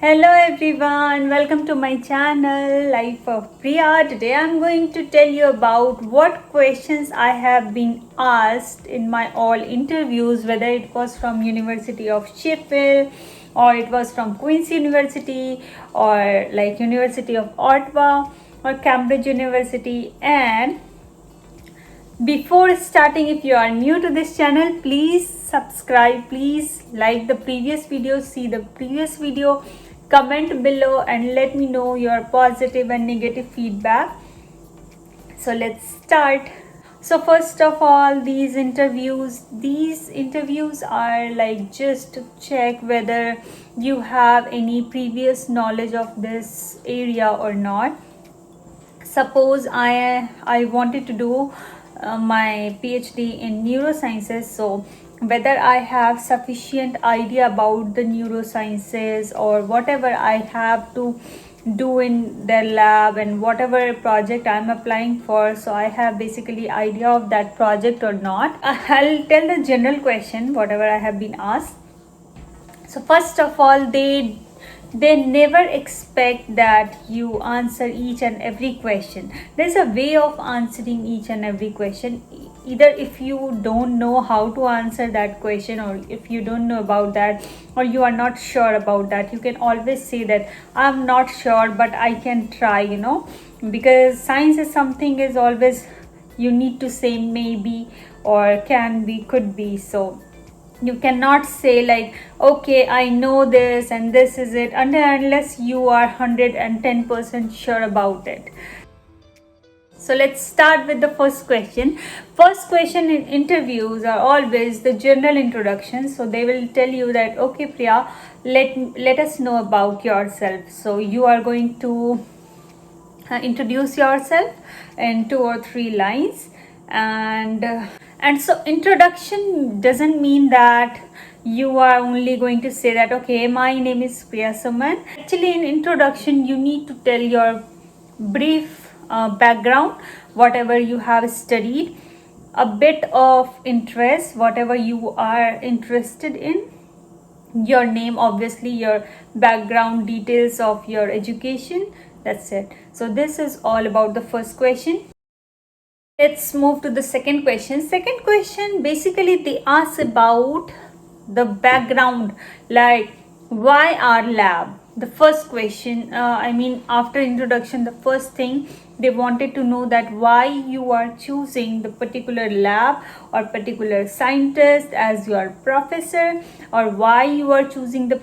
Hello everyone, welcome to my channel Life of Priya. Today I'm going to tell you about what questions I have been asked in my all interviews, whether it was from University of Sheffield or it was from Queen's University or like University of Ottawa or Cambridge University. And before starting, if you are new to this channel, please subscribe, please like the previous video, see the previous video, comment below and let me know your positive and negative feedback. So let's start. So first of all, these interviews are like just to check whether you have any previous knowledge of this area or not. Suppose I wanted to do my PhD in neurosciences, so whether I have sufficient idea about the neurosciences or whatever I have to do in their lab and whatever project I'm applying for, so I have basically idea of that project or not. I'll tell the general question whatever I have been asked. So first of all, they never expect that you answer each and every question. There's a way of answering each and every question. Either if you don't know how to answer that question, or if you don't know about that, or you are not sure about that, you can always say that I'm not sure but I can try, because science is something is always you need to say maybe or can be, could be. So you cannot say like, okay, I know this and this is it, unless you are 110% sure about it. So let's start with the first question. First question in interviews are always the general introduction. So they will tell you that, okay Priya, let us know about yourself. So you are going to introduce yourself in 2 or 3 lines. And so introduction doesn't mean that you are only going to say that, okay, my name is Priya Suman. Actually, in introduction, you need to tell your brief background, whatever you have studied, a bit of interest, whatever you are interested in, your name, obviously, your background details of your education. That's it. So this is all about the first question. Let's move to the second question. Second question, basically they ask about the background, like why our lab. The first question, after introduction, the first thing they wanted to know that why you are choosing the particular lab or particular scientist as your professor, or why you are choosing the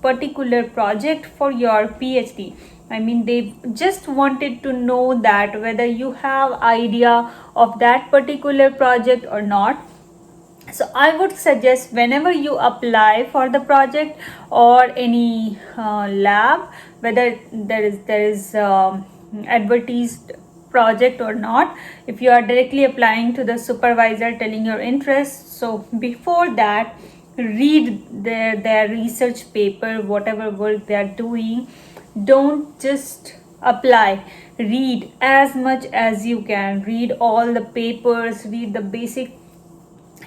particular project for your PhD. They just wanted to know that whether you have idea of that particular project or not. So I would suggest whenever you apply for the project or any lab, whether there is advertised project or not, if you are directly applying to the supervisor telling your interest, so before that read their research paper, whatever work they are doing. Don't just apply, read as much as you can, read all the papers, read the basic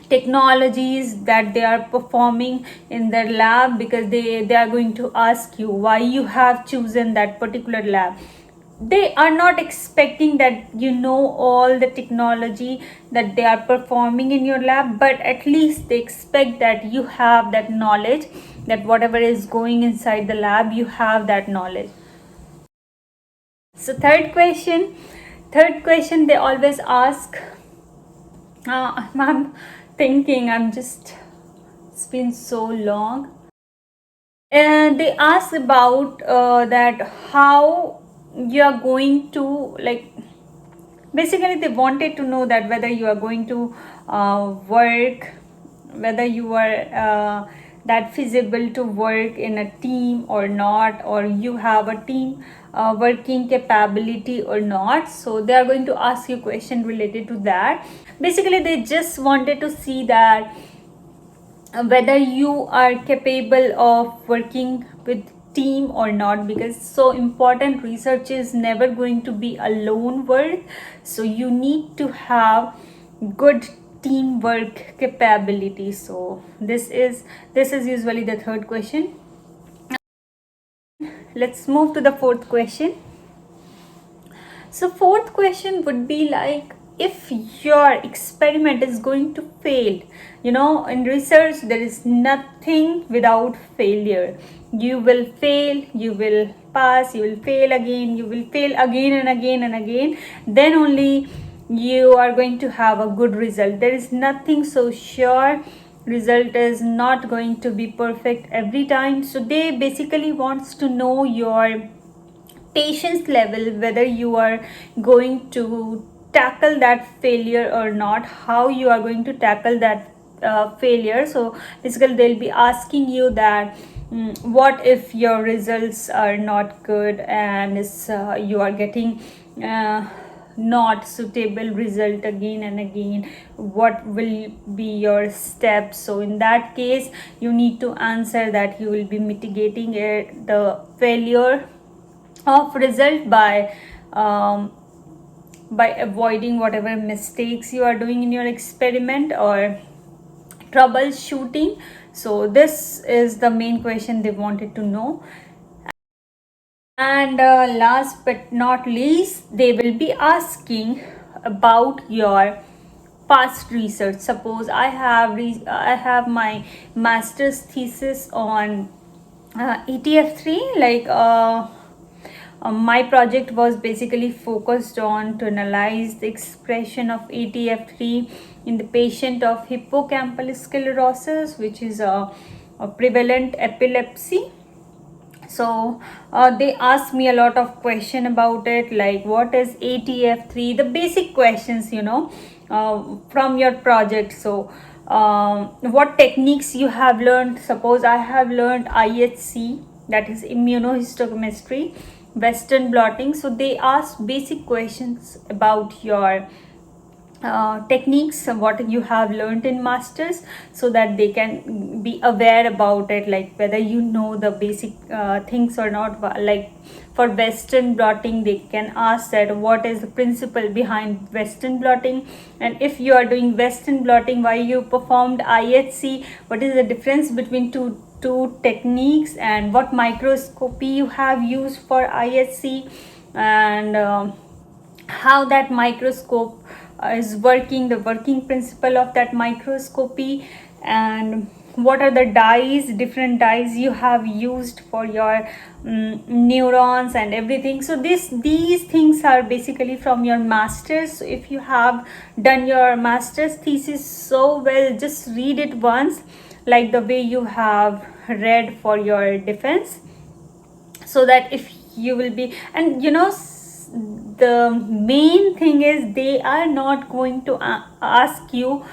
technologies that they are performing in their lab, because they are going to ask you why you have chosen that particular lab. They are not expecting that you know all the technology that they are performing in your lab, but at least they expect that you have that knowledge, that whatever is going inside the lab, you have that knowledge. So third question they always ask, I'm thinking, it's been so long. And they ask about that how you are going to, like, basically they wanted to know that whether you are going to work, whether you are that feasible to work in a team or not, or you have a team working capability or not. So they are going to ask you a question related to that. Basically they just wanted to see that whether you are capable of working with team or not, because so important, research is never going to be a lone work. So you need to have good teamwork capability. So this is usually the third question. let's move to the fourth question. So fourth question would be like, if your experiment is going to fail, in research there is nothing without failure. You will fail, you will pass, you will fail again, you will fail again and again and again, then only you are going to have a good result. There is nothing so sure. Result is not going to be perfect every time. So they basically wants to know your patience level, whether you are going to tackle that failure or not, how you are going to tackle that failure. So basically they'll be asking you that, what if your results are not good and you are getting not suitable result again and again, what will be your steps? So in that case you need to answer that you will be mitigating the failure of result by avoiding whatever mistakes you are doing in your experiment or troubleshooting. So this is the main question they wanted to know. And last but not least, they will be asking about your past research. Suppose I have my master's thesis on ETF3, like my project was basically focused on to analyze the expression of ATF3 in the patient of hippocampal sclerosis, which is a prevalent epilepsy. So they asked me a lot of question about it, like what is ATF3, the basic questions, from your project. So what techniques you have learned. Suppose I have learned IHC, that is immunohistochemistry, Western blotting. So they ask basic questions about your techniques, what you have learned in masters, so that they can be aware about it, like whether you know the basic things or not. Like for Western blotting, they can ask that what is the principle behind Western blotting, and if you are doing Western blotting, why you performed IHC, what is the difference between two techniques, and what microscopy you have used for IHC, and how that microscope is working, the working principle of that microscopy, and what are the different dyes you have used for your neurons and everything. So these things are basically from your masters. So if you have done your master's thesis so well, just read it once, like the way you have read for your defense, so that if you will be, and the main thing is they are not going to ask you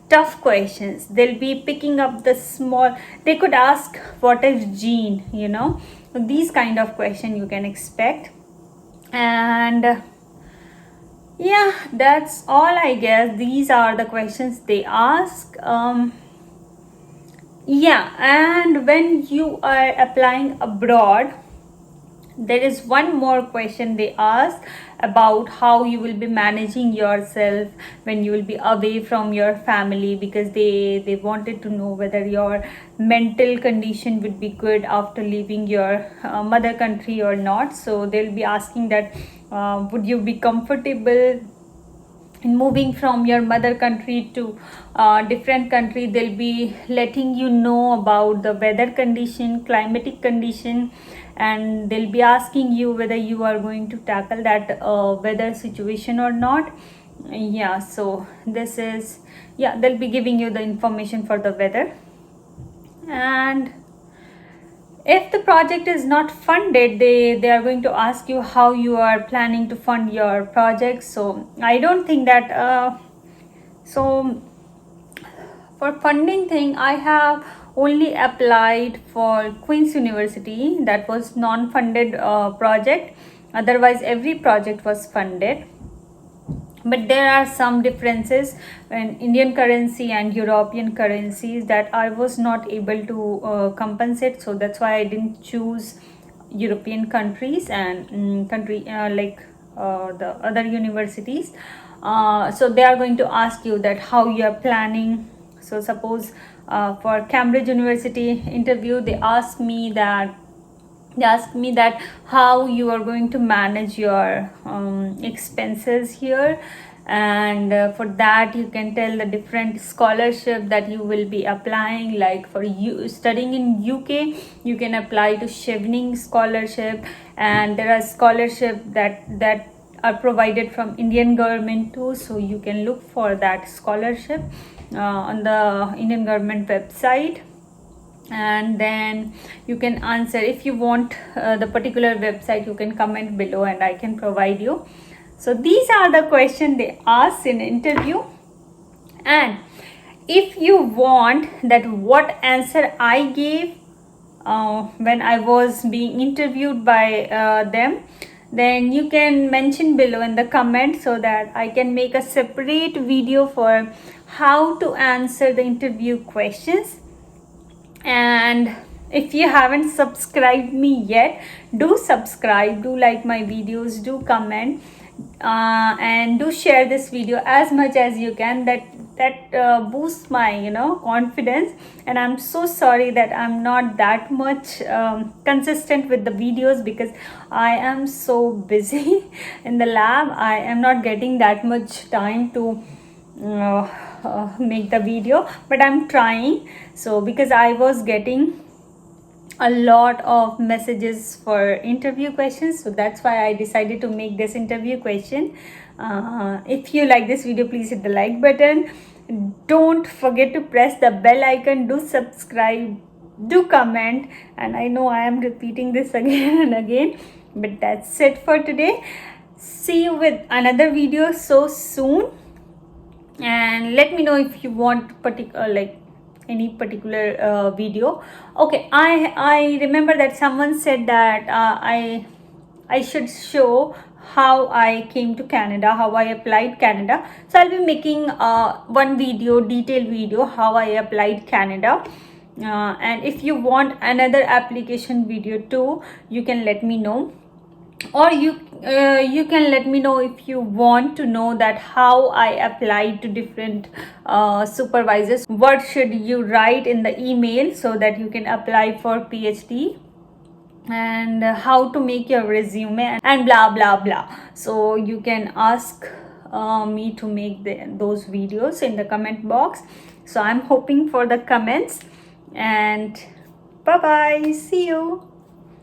tough questions. They'll be picking up the small, they could ask what is gene, these kind of question you can expect. And yeah, that's all, I guess. These are the questions they ask. Yeah, and when you are applying abroad, there is one more question they ask about how you will be managing yourself when you will be away from your family, because they wanted to know whether your mental condition would be good after leaving your mother country or not. So they'll be asking that, would you be comfortable in moving from your mother country to different country. They'll be letting you know about the weather condition, climatic condition, and they'll be asking you whether you are going to tackle that weather situation or not. Yeah, so this is, yeah, they'll be giving you the information for the weather. And if the project is not funded, they are going to ask you how you are planning to fund your project. So I don't think that so for funding thing, I have only applied for Queen's University, that was non-funded project. Otherwise every project was funded. But there are some differences in Indian currency and European currencies that I was not able to compensate. So that's why I didn't choose European countries and the other universities. So they are going to ask you that how you are planning. So suppose for Cambridge University interview, they asked me that They asked me that how you are going to manage your expenses here, and for that you can tell the different scholarship that you will be applying. Like for you studying in UK, you can apply to Chevening scholarship, and there are scholarship that are provided from Indian government too, so you can look for that scholarship on the Indian government website. And then you can answer. If you want the particular website, you can comment below and I can provide you. So these are the questions they ask in interview. And if you want that what answer I gave when I was being interviewed by them, then you can mention below in the comment, so that I can make a separate video for how to answer the interview questions. And if you haven't subscribed me yet, do subscribe, do like my videos, do comment, and do share this video as much as you can. That boosts my confidence. And I'm so sorry that I'm not that much consistent with the videos, because I am so busy in the lab. I am not getting that much time to make the video, but I'm trying. So because I was getting a lot of messages for interview questions, so that's why I decided to make this interview question. If you like this video, please hit the like button. Don't forget to press the bell icon, do subscribe, do comment. And I know I am repeating this again and again, but that's it for today. See you with another video so soon. And let me know if you want any particular video. Okay, I remember that someone said that I should show how I came to Canada, how I applied Canada. So I'll be making one video, detailed video, how I applied Canada. And if you want another application video too, you can let me know. Or you can let me know if you want to know that how I applied to different supervisors. What should you write in the email so that you can apply for PhD, and how to make your resume, and blah blah blah. So you can ask me to make those videos in the comment box. So I'm hoping for the comments, and bye bye, see you.